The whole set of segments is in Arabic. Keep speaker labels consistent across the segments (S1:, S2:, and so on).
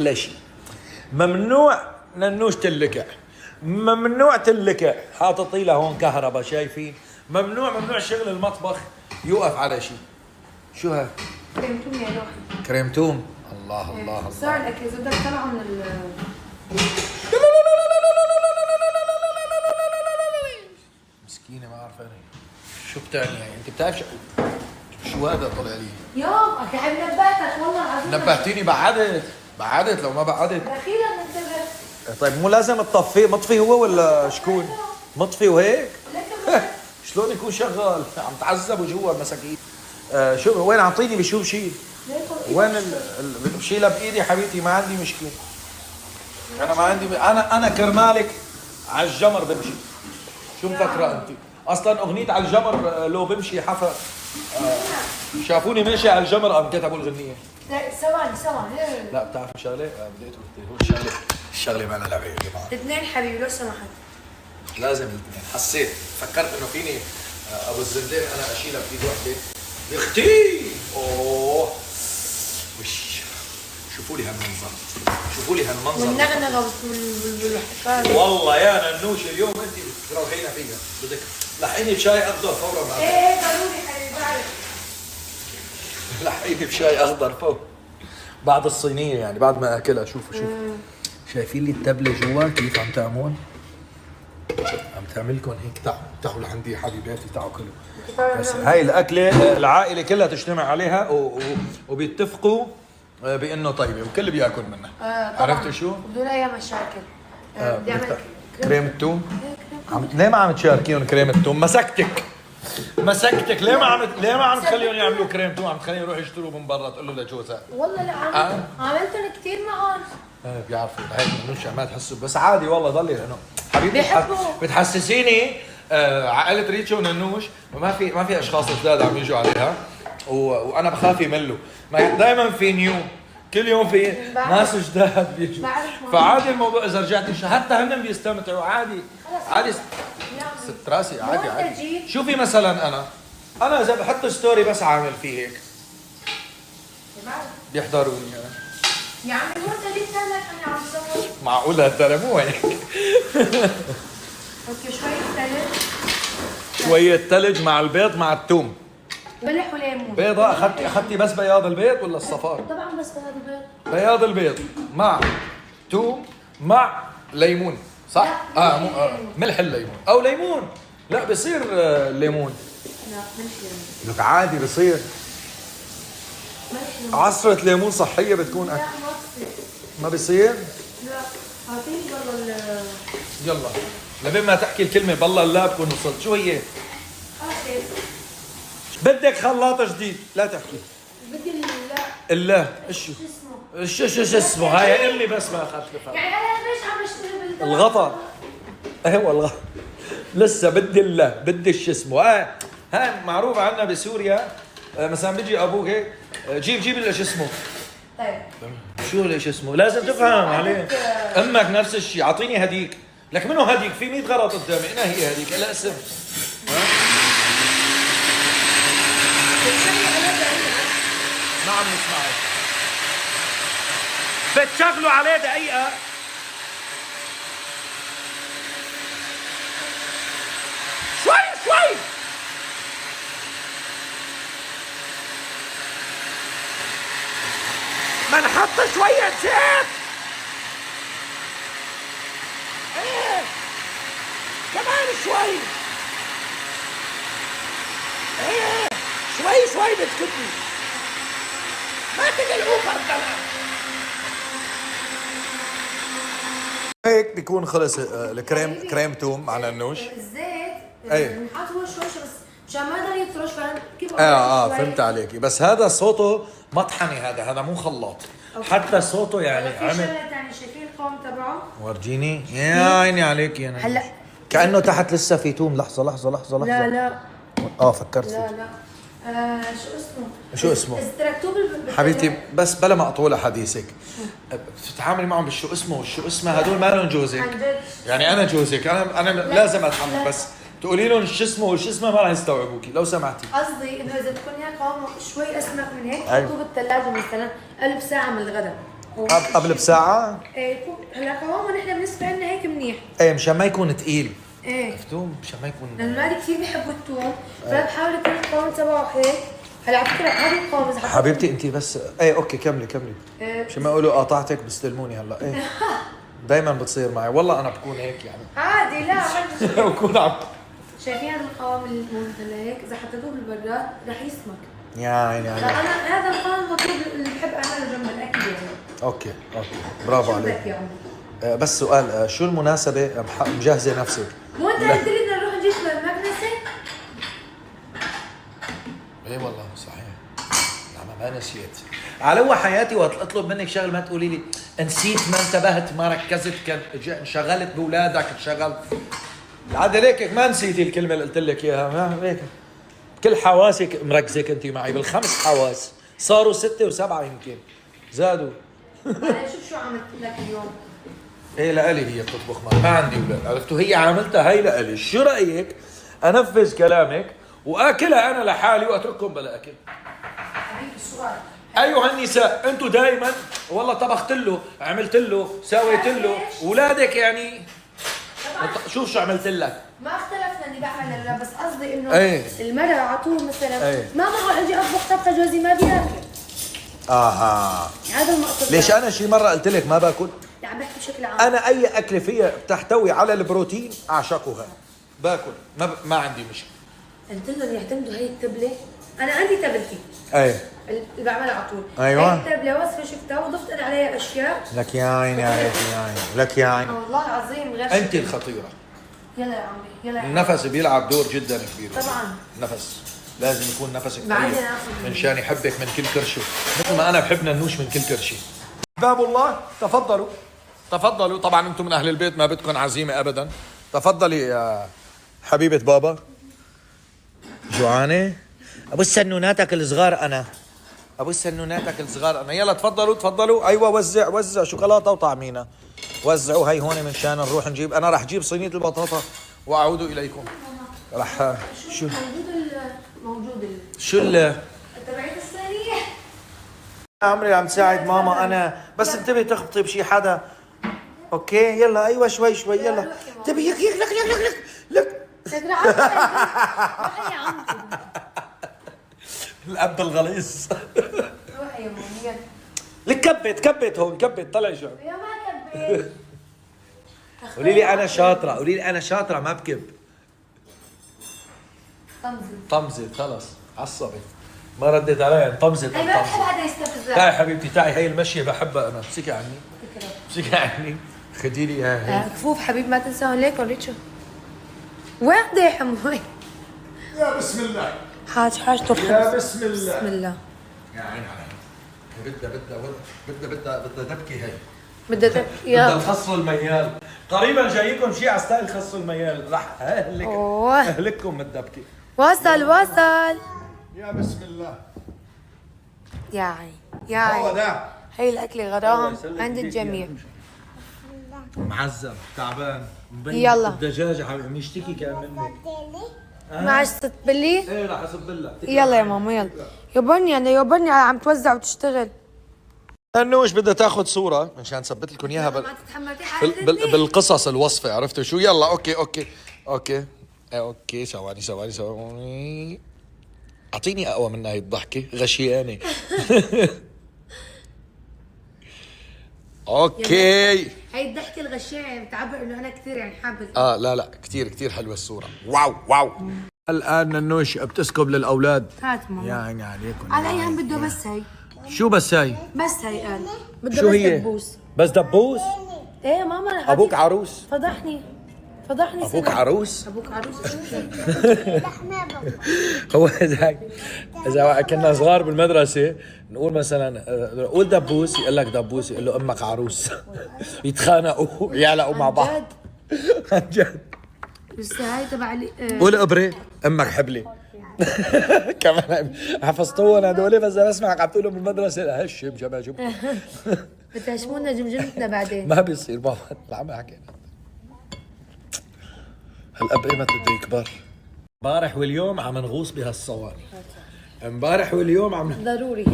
S1: احلى شيء. ممنوع ننوش تلكع، ممنوع تلكع، حاططي له هون كهرباء شايفين؟ ممنوع شغل المطبخ يوقف على شيء. شو هاد؟
S2: كريم توم يا روحي.
S1: كريم توم. الله الله الله.
S2: صار الاكل اذا بدك طلعه من ال
S1: مسكينه ما عارفه انا شو بتعني يعني. انت بتعرف شو هذا طلع لي؟
S2: يوم اخي نبهتك والله العظيم.
S1: نبهتيني. بعدت لو ما بعدت.
S2: اخيرا انتبهت.
S1: طيب مو لازم تطفي؟ مطفي هو ولا شكون؟ مطفي وهيك؟ شلون يكون شغال؟ عم تعذبوا جوا المساكين. شو وين اعطيني بشو بشيل؟ وين بشيلها بايدي حبيبتي ما عندي مشكله. انا ما عندي انا كرمالك على الجمر بمشي. شو مفكره انت؟ اصلا اغنيه على الجمر لو بمشي حفا شافوني ماشي على الجمر قام كتبوا الغنيه.
S2: ثواني.
S1: لا بتعرفوا شغله؟ بديتوا الشغله ما لها لعبه يا جماعه.
S2: اثنين حبيبي لو سمحت.
S1: لازم الاثنين. حسيت فكرت انه فيني ابو الزندين انا اشيلها بايد وحده. يا اختي اوه وش شوفوا لي هالمنظر
S2: والنغنغه والحكايه.
S1: والله يا ننوش اليوم انت بتروحينا فيها. بدك لحقيني بشاي اخضر فورا معك.
S2: ايه ضروري حبيبي بعرف.
S1: لحقيني بشاي اخضر فوق بعد الصينيه يعني بعد ما اكلها. شوفوا شايفين لي التبله جوا كيف عم تعمل؟ عم تعملكم هيك. تعالوا لعندي حبيباتي تعالوا كلوا. بس هاي الاكله العائله كلها تجتمع عليها وبيتفقوا بانه طيبه وكل بياكل منها. عرفتوا شو؟
S2: بدون اي مشاكل. بدي اعمل
S1: كريم الثوم. ليه ما عم تشاركيهم كريم الثوم؟ مسكتك ليه ما عم تخليهم يعملوا كريم ثوم؟ عم تخليهم يروحوا يشتروا من برا تقول له لجوزها.
S2: والله لا عملتهم كثير معهم.
S1: بيعرفوا هيك منوش ما تحسوا. بس عادي والله ضلي لانه حبيبتي بتحسسيني عائله ريتشو وننوش ما في اشخاص جداد عم يجوا عليها وانا بخاف يملوا. دائما في نيو، كل يوم في ناس جداد بيجوا. فعادي الموضوع اذا رجعتي حتى هن بيستمتعوا عادي. ست راسي عادي. شوفي مثلا انا اذا بحط ستوري بس عامل فيه هيك بيحضروني انا.
S2: يا عمي هو انت ليه بتعمل انا عم بصور؟
S1: معقولة ترى مو هيك.
S2: اوكي
S1: شوية ثلج مع البيض مع الثوم.
S2: ملح وليمون.
S1: بيضة اخذتي بس بياض البيض ولا الصفار؟
S2: طبعا بس بياض البيض.
S1: بياض البيض مع ثوم مع ليمون صح؟ مو ملح الليمون او ليمون. لا بصير ليمون.
S2: لا ملح ليمون.
S1: لك عادي بصير. عصرة ليمون صحية بتكون
S2: لا
S1: ما بصير؟
S2: لا اعطيني بالله
S1: يلا لبين ما تحكي الكلمة بالله لا بكون وصلت. شو هي؟ بدك خلاط جديد لا تحكي.
S2: بدي
S1: الله شو اسمه؟ هاي قل لي بس ما اخذت لفه.
S2: يعني انا ليش عم بشتغل
S1: الغطا. ايوه الغطا لسه بدي الله بدي شو اسمه. هاي معروف عنا بسوريا. مثلا بيجي ابوك هيك جيب شو اسمه.
S2: طيب
S1: شو ليش اسمه؟ لازم تفهم عليه. امك نفس الشيء. اعطيني هديك. لك منو هديك؟ في 100 غلط قدامي. انا هي هديك لا اسم. ما عم نسمعك. بتشغلوا عليه دقيقة. شوي ما نحط شوية زيت. ايه كمان شوي. ايه شوي بتكتني ما تقلقوا فرطلة. هيك بيكون خلص كريم توم مع ننوش.
S2: الزيت بنحط هو شوي بس مشان ما يقدر يطرش. كيف
S1: فهمت عليكي. بس هذا صوته مطحني. هذا مو خلاط. حتى صوته يعني عمل.
S2: شايفين القوام تبعه؟
S1: ورجيني يا عيني عليك يا
S2: هلا
S1: كأنه تحت لسه في توم. لحظة.
S2: لا
S1: فكرت فيه.
S2: لا
S1: شو اسمه؟ حبيبتي بس بلا ما اطول حديثك. بتتعاملي معهم بالشو اسمه والشو اسمه. هدول ما لهم جوزك. يعني انا جوزك. انا لازم اتحمل. بس تقولي لهم شو اسمه وشو اسمه ما راح يستوعبوكي لو سمعتي.
S2: قصدي انه اذا تكون هيك قوامه شوي اسمك من هيك حطوه بالثلاجه مثلا قلب ساعه من الغداء
S1: قبل بساعة؟
S2: يكون هلا قوامه نحن بالنسبه لنا هيك منيح.
S1: ايه مشان ما يكون ثقيل.
S2: ايه
S1: عرفتوا؟ مشان ما يكون
S2: لانه اولادي كثير بيحبوا الثوم، فانا بحاول يكون القوام تبعه هيك. هلا على فكره هذا القوام اذا
S1: حبيبتي انت بس ايه اوكي كملي مشان ما يقولوا قاطعتك بيستلموني هلا. ايه دائما بتصير معي والله، انا بكون هيك يعني
S2: عادي لا عادي.
S1: بكون عم
S2: شايفين هذا القوام الموجود هلا هيك اذا حطيتوه بالبراد رح يسمك.
S1: يا عيني عليك.
S2: فانا هذا القوام المطلوب اللي بحب اعمله جنب الاكل يعني.
S1: اوكي برافو عليك.
S2: شو بدك يعني؟
S1: بس سؤال، شو المناسبة مجهزة نفسك؟
S2: مو انت قلت لي بدنا نروح نجيب مكنسه؟
S1: ايه والله صحيح. ما نسيت. على حياتي وقت اطلب منك شغل ما تقولي لي نسيت، ما انتبهت، ما ركزت، انشغلت باولادك، انشغلت. عاد ليك ما نسيتي الكلمة اللي قلت لك اياها، ما هيك. كل حواسك مركزك انت معي بالخمس حواس، صاروا 6 و7 يمكن زادوا.
S2: شوف شو عملت لك اليوم.
S1: ايه لإلي هي بتطبخ معي، ما عندي اولاد، عرفتوا؟ هي عملتها هي لإلي، شو رأيك انفذ كلامك واكلها انا لحالي واترككم بلا اكل؟
S2: حبيبي السؤال
S1: ايها النساء انتم دائما والله طبخت له، عملت له، سويت له، اولادك يعني شوف شو عملت لك.
S2: ما اختلفنا اني بعمل لا، بس قصدي انه
S1: ايه.
S2: المرأة على طول مثلا
S1: ايه.
S2: ما معقول اجي اطبخ طبخة جوزي ما بياكل.
S1: اها
S2: هذا المقصد.
S1: ليش انا شي مره قلت لك ما باكل؟
S2: لا عم بحكي بشكل عام.
S1: انا اي اكله فيها بتحتوي على البروتين اعشقها، باكل، ما عندي مشكله.
S2: قلت لهم يعتمدوا هي التبلة، انا عندي تبلتي
S1: ايه
S2: اللي بعملها على طول.
S1: ايوه.
S2: هي التبلة وصفة شفتها وضفت انا عليها اشياء.
S1: لك يا عيني عليك يا عيني، لك يا عيني.
S2: والله العظيم غير
S1: انت الخطيره.
S2: يلا يا عمي يلا يا
S1: النفس بيلعب دور جدا كبير.
S2: طبعا
S1: نفس لازم يكون نفسك
S2: بعدين
S1: طيب
S2: آخذ
S1: من شان يحبك من كل كرشه، مثل ما انا بحب ننوش من كل كرشه. باب الله تفضلوا. طبعا انتم من اهل البيت ما بدكم عزيمه ابدا. تفضلي يا حبيبه بابا. جوعانه؟ ابو السنوناتك الصغار انا. يلا تفضلوا. ايوه وزع شوكولاته وطعمينه. وزعوا هي هون من شان نروح نجيب. انا راح اجيب صينيه البطاطا واعود اليكم. راح شو شو
S2: تبعت الصينية.
S1: عمري عم تساعد ماما انا، بس انتبهي تخبطي بشي حدا. اوكي يلا ايوه شوي يلا. انتبهي لك
S2: روحي يا عمي.
S1: الاب الغليظ.
S2: روحي يا ماما.
S1: لك كبت هون طلع شو.
S2: يا ما كبيت.
S1: قولي لي انا شاطره ما بكب. طمزت خلص عصبت ما ردت علي. طمزت.
S2: اي ما بحب حدا يستفزك.
S1: تعي حبيبتي تعي، هي المشيه بحبها انا. امسكي عني خدي لي اياها.
S2: كفوف حبيب ما تنساهم ليك وريتشو. وين يا حموي؟
S1: يا بسم الله.
S2: حاج ترخص.
S1: يا بسم الله.
S2: بسم الله.
S1: يا عين علي. بدها تبكي هي.
S2: بدها
S1: الخص الميال. قريبا جايكم شيء على ستايل خص الميال، راح اهلككم من الدبكه.
S2: وصل.
S1: يا بسم الله.
S2: يا عين
S1: هو ده.
S2: هي الاكل غرام عند الجميع.
S1: معذب تعبان
S2: يلا.
S1: الدجاج حبيبي يشتكي كان منك.
S2: معش تبلي؟
S1: ايه راح اصب لك.
S2: يلا يا ماما يلا. يابني عم توزع وتشتغل.
S1: انوش بدها تاخذ صوره مشان ثبت لكم اياها
S2: ما تتحملتي حالتك
S1: بالقصص الوصفه، عرفتوا شو؟ يلا اوكي ثواني. اعطيني اقوى من هاي الضحكه غشيانه. اوكي.
S2: هي الضحكه الغشاعه بتعبر انه انا كثير يعني حابه.
S1: لا كثير حلوه الصوره. واو. الان ننوش بتسكب للاولاد.
S2: هات ماما.
S1: يا عيني عليكم.
S2: على اي هم بده بس هي.
S1: شو بس هي؟
S2: بس هي قال بده
S1: شو
S2: بس
S1: هي؟
S2: دبوس.
S1: بس دبوس؟
S2: ايه ماما
S1: ابوك عروس.
S2: فضحني
S1: ابوك عروس. هو اذا كنا صغار بالمدرسه نقول مثلا قول دبوس، يقول لك دبوس، يقول له امك عروس. يتخانقوا يعلقوا مع بعض. عن جد.
S2: بس هاي تبع
S1: قول ابري امك حبلي. كمان حفظتوهم هدول، بس بسمعك عم تقولهم بالمدرسه هشم جماجم.
S2: بتهشمونا جمجمتنا بعدين.
S1: ما بيصير بابا عم حكينا. هالاب ايمتى بده يكبر؟ امبارح واليوم عم نغوص بهالصواني. ضروري.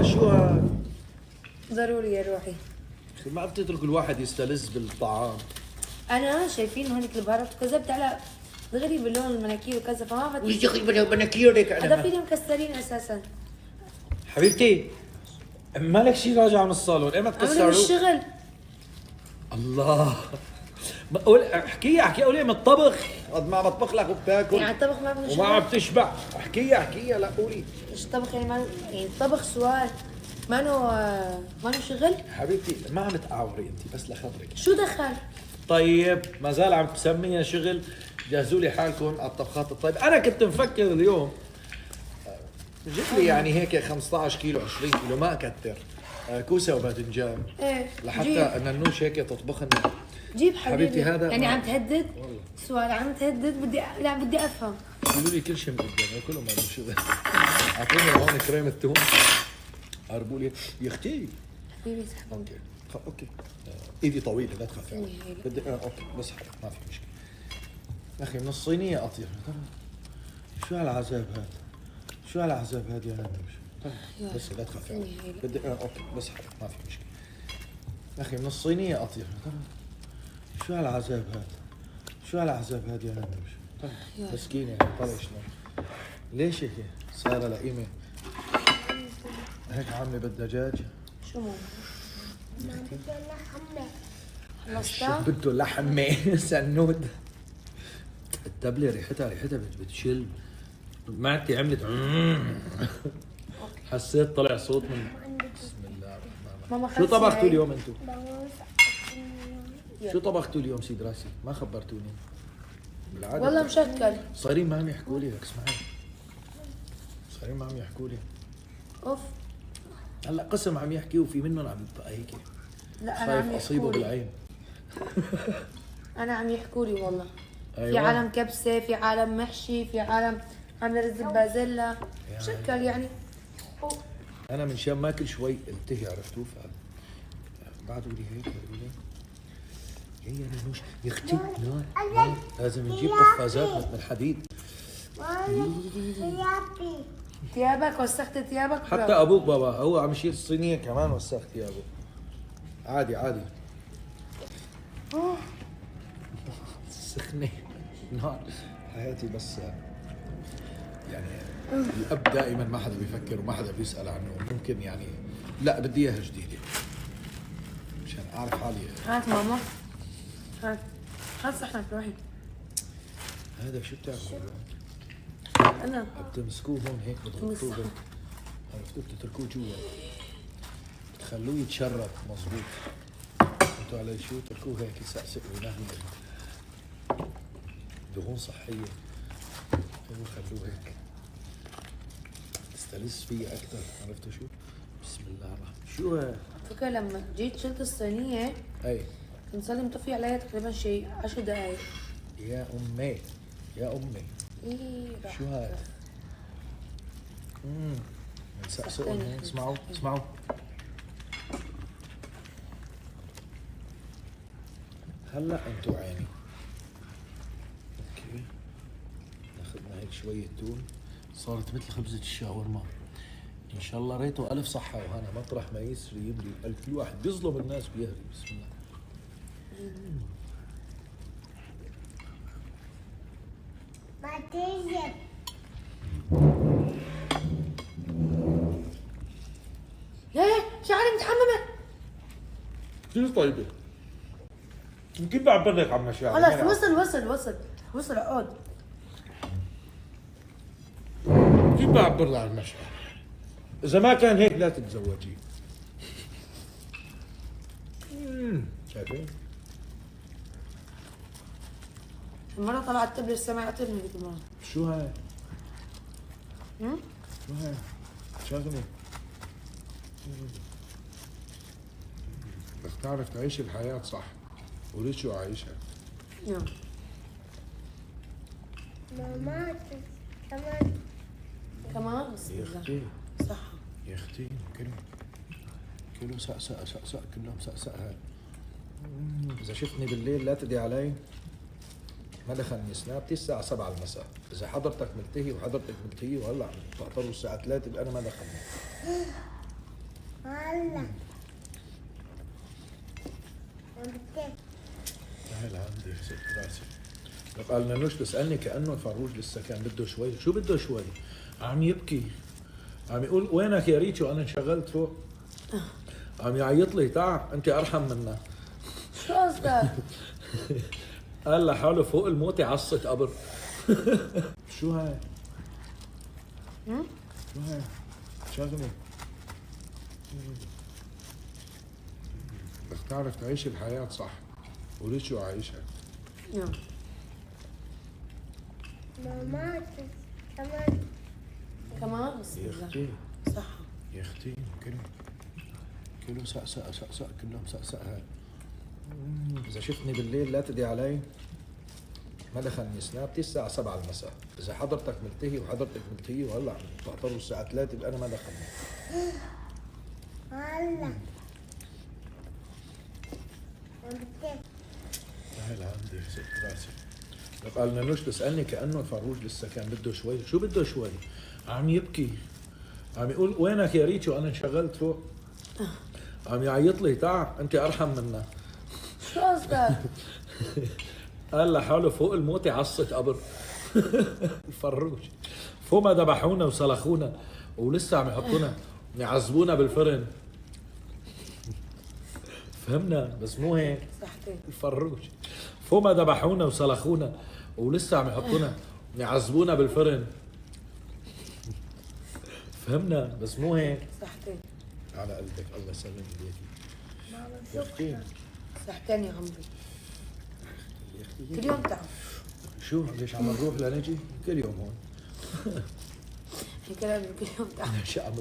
S1: شو
S2: ضروري يا روحي.
S1: ما بتترك الواحد يستلذ بالطعام.
S2: انا شايفين هونيك البهارات وكذا بتعلق دغري باللون المناكير وكذا فما
S1: وش
S2: بدي.
S1: دخل بناكيرك
S2: هذا
S1: انا؟
S2: فيني مكسرين اساسا.
S1: حبيبتي مالك شي راجعه من الصالون، ايه ما
S2: عملوا
S1: تكسروا؟
S2: بالشغل.
S1: الله احكيها قولي من الطبخ قد ما بطبخ لك وبتاكل
S2: يعني الطبخ ما بدنا
S1: وما عم
S2: شغل.
S1: تشبع. احكيها لا قولي.
S2: ايش طبخ يعني ما يعني الطبخ سؤال ما شغل.
S1: حبيبتي ما عم تعاوري انت بس لخبرك.
S2: شو دخل؟
S1: طيب ما زال عم تسميها شغل. جهزوا لي حالكم على الطبخات الطيبه. انا كنت مفكر اليوم جبت لي يعني هيك 15 كيلو 20 كيلو ما اكثر كوسه وباذنجان
S2: ايه
S1: لحتى
S2: جيب.
S1: النوش هيك تطبخ لنا.
S2: جيب حبيبي.
S1: حبيبتي هذا
S2: يعني عم تهدد؟ سؤال عم تهدد لا بدي افهم.
S1: قولوا لي كل شيء من قدام كله ما له شغل. اعطوني هون كريمه ثوم قربوا لي يا اختي.
S2: حبيبي سحب.
S1: اوكي ايدي طويله لا تخافي.
S2: هي.
S1: بدي اوكي بس ما في مشكله. يا اخي من الصينيه اطيب. شو هالعذاب هذا؟ شو هالعذاب هذا يا نمش؟ بس لا تخافي. بدي اوكي بس ما في مشكله. يا اخي من الصينيه اطيب. شو هالعذاب هذا؟ شو هالعذاب هذا يا نمش؟ مسكينه طلع شلون؟ ليش هيك صايره لئيمه؟ هيك عامله بالدجاج؟
S2: شو مو؟
S1: شو
S2: خلصتها؟
S1: بده لحمه سنود. التبله ريحتها بتشل. معدتي عملت حسيت طلع صوت من بسم الله الرحمن
S2: ماما
S1: الرحيم. شو
S2: خلصي
S1: طبختوا
S2: هاي.
S1: اليوم انتم؟ شو طبختوا اليوم سيد راسي؟ ما خبرتوني. بالعاده
S2: والله مشكل.
S1: صايرين ما عم يحكوا لي لك اسمعي. صايرين ما عم يحكوا لي.
S2: اوف.
S1: هلا قسم عم يحكي وفي منهم عم يبقى هيك
S2: لا انا
S1: خايف
S2: عم
S1: اصيبه
S2: يحكوا لي.
S1: بالعين.
S2: انا عم يحكوا لي والله.
S1: أيوة.
S2: في عالم كبسه، في عالم محشي، في عالم عامله رز بازيلا. مشكل يعني.
S1: انا من شان ماكل شوي التهي عرفتوا بعدوا لي هيك قالوا لي هي نوش يا اختي نار لازم نجيب قفازات من الحديد.
S2: ثيابك وسخت ثيابك.
S1: حتى ابوك بابا هو عم يشيل الصينيه كمان وسخ ثيابه. عادي سخنه نار حياتي. بس يعني الاب دائما ما حدا بيفكر وما حدا بيسال عنه. ممكن يعني لا بدي اياها جديده مشان اعرف حالي.
S2: هات ماما. هات صحنك روحي.
S1: هذا شو بتعملوا؟
S2: انا
S1: بتمسكوه هون هيك بتغطوه هيك عرفتوا بتتركوه جوا بتخلوه يتشرب مظبوط. انتوا على شو تركوه هيك يسقسق وينهمل. دهون صحيه. خلوه هيك تستلذ فيه اكثر. عرفتوا شو؟ بسم الله الرحمن شو
S2: فكرة لما جيت شلت الصينية
S1: اي
S2: كنت صار لي مطفي عليها تقريبا شيء 10 دقايق.
S1: يا امي
S2: ايه راح.
S1: شو هذا؟ بنسقسقهم هيك. اسمعوا هلا انتوا عيني. اوكي اخذنا هيك شويه تون صارت مثل خبزه الشاورما. ان شاء الله ريته الف صحه وهنا مطرح ما يسري يمري كل واحد بيظلم الناس بيهري. بسم الله.
S2: ايه شعري متحممة.
S1: كثير طيبه. يمكن بعبر لك عم مشاعر.
S2: خلص وصل اقعد.
S1: كيف بعبر لها عن المشاعر؟ إذا ما كان هيك لا تتزوجي. شايفين؟
S2: المرة طلعت تبل السماء قتلني ذيك المرة.
S1: شو هاي؟ شو هاي؟ شغلة. بدك تعرف تعيش الحياة صح. قولي شو عايشها.
S2: يلا.
S3: ماما
S2: كمان بسم
S1: يا
S2: الله.
S1: اختي
S2: صح.
S1: يا اختي كله سقسقة كلهم سقسقة هاي. إذا شفتني بالليل لا تدعي علي. ما دخلني سنابتي الساعة 7 المساء. إذا حضرتك ملتهي وحضرتك ملتهي وهلا عم تعتبروا الساعة 3 يبقى أنا ما دخلني.
S3: هلا
S1: تعال عندي ست راسي. قال نانوش بسألني كأنه فروج لسه كان بده شوي. شو بده شوي؟ عم يبكي، عم يقول وينك يا ريتشو؟ انا انشغلت فوق. عم يعيط لي تعا انت ارحم منا.
S2: شو قصدك؟
S1: قال لحاله فوق الموت عصت قبر. شو هاي؟ شو هاي؟ شغلة بدك تعرف تعيش الحياة صح، وريتشو عايشها.
S2: يلا
S3: ماما كمان
S2: كمان بسم
S1: يا
S2: الله.
S1: اختي
S2: صح.
S1: يا اختي كله سقسقة سقسقة كلهم سقسقة هاي. إذا شفتني بالليل لا تدي علي، ما دخلني سنابتي الساعة 7 المساء، إذا حضرتك ملتهي وحضرتك ملتهي وهلا عم تعتبروا الساعة 3 يبقى أنا ما دخلني.
S3: هلا
S1: تعال عندي ست راسي. قال نانوش بسألني كأنه فروج لسه كان بده شوي. شو بده شوي؟ عم يبكي، عم يقول وينك يا ريتشو؟ أنا انشغلت فوق. عم يعيط لي تعا أنت أرحم منا.
S2: شو قصدك؟
S1: قال لحاله فوق الموت عصت قبر. الفروج فوق ما ذبحونا وسلخونا ولسه عم يحطونا يعذبونا بالفرن. فهمنا بس مو هيك.
S2: صحتين.
S1: الفروج فوق ما ذبحونا وسلخونا ولسه عم يحطونا يعذبونا بالفرن. فهمنا بس مو هيك.
S2: صحتين.
S1: على قلبك الله يسلم ايديكي.
S3: ماما
S1: يا اختي
S2: صحتين يا عمري.
S1: يا
S2: كل
S1: اختي
S2: يوم تعب.
S1: شو ليش عم نروح لنجي كل يوم هون؟
S2: هي كلام كل يوم تعب.
S1: شو عم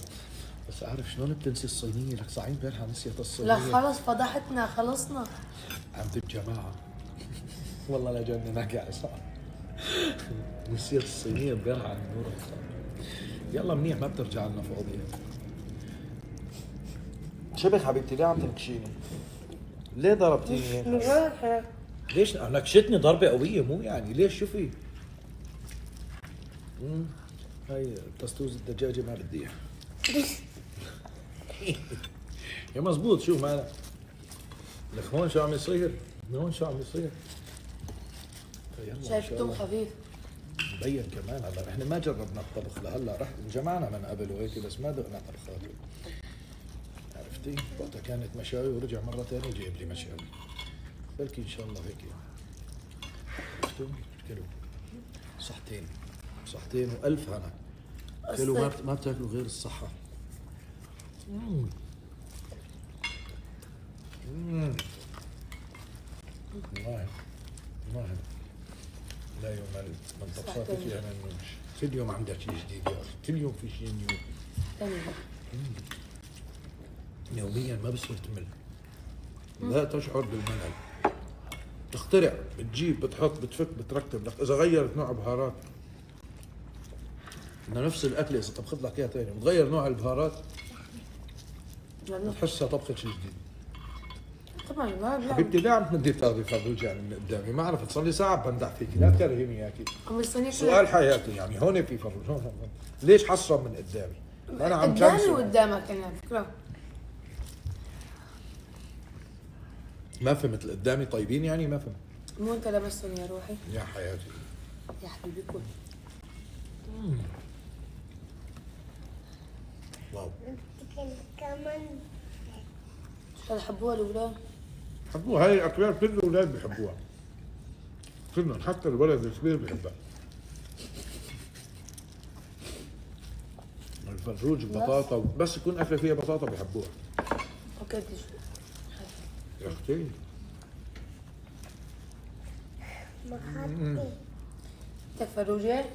S1: بس عارف شلون بتنسي الصينية؟ لك صحيح امبارحة نسيت الصينية.
S2: لا خلص فضحتنا خلصنا.
S1: عند الجماعة والله لا جننك يا عصام. نسيت الصينية امبارحة عند نور الخط. يلا منيح ما بترجع لنا فاضية. شبك حبيبتي ليه عم تنكشيني؟ ليه ضربتيني هيك؟
S2: رايحة.
S1: ليش نكشتني ضربة قوية مو يعني ليش شو في؟ هاي تستوز الدجاجة ما بدي اياها. يا مزبوط شو مالك؟ لك هون شو عم يصير؟ هون شو عم يصير؟ يلا إن
S2: شايف
S1: شاء
S2: توم
S1: الله.
S2: خفيف.
S1: مبين كمان هلا احنا ما جربنا الطبخ لهلا رح جمعنا من قبل وهيك بس ما دقنا طبخاته. عرفتي؟ وقتها كانت مشاوي ورجع مرة ثانية جايب لي مشاوي. بلكي ان شاء الله هيك عرفتوا؟ كلوا صحتين صحتين والف هنا. كلوا ما بتاكلوا غير الصحة. والله والله لا يمل من طبخاتك يا ننوش. كل يوم عندك شيء جديد يا اخي، كل يوم في شيء نيو.
S2: تاني.
S1: يوميا ما بصير تمل. لا تشعر بالملل. تخترع بتجيب بتحط بتفك بتركب. لك اذا غيرت نوع بهارات انه نفس الاكله اذا طبخت لك اياها ثاني بتغير نوع البهارات بتحسها طبخت شيء جديد.
S2: طبعا ما
S1: حبيبتي ليه عم تندي تاخذي فروج يعني من قدامي؟ ما عرفت صار لي ساعه بندع فيكي لا تكرهيني اياكي.
S2: عم الصينية
S1: سؤال حياتي يعني هون في فروج هون ليش حصرا من قدامي؟ انا عم
S2: قدامي
S1: كنسل.
S2: وقدامك انا على فكرة.
S1: ما فهمت قدامي طيبين يعني ما فهمت.
S2: مو انت لابسهم يا روحي.
S1: يا حياتي
S2: يا حبيبي كل.
S1: واو
S3: كمان
S2: هذا حبوها الاولاد.
S1: حبوها. هاي الاكلات كل الاولاد بيحبوها كلهم حتى الولد الكبير بيحبها. الفروج البطاطا بس يكون اكله فيها بطاطا بيحبوها.
S2: اوكي شو.
S1: يا اختي
S3: محطي
S2: بدك فروجة؟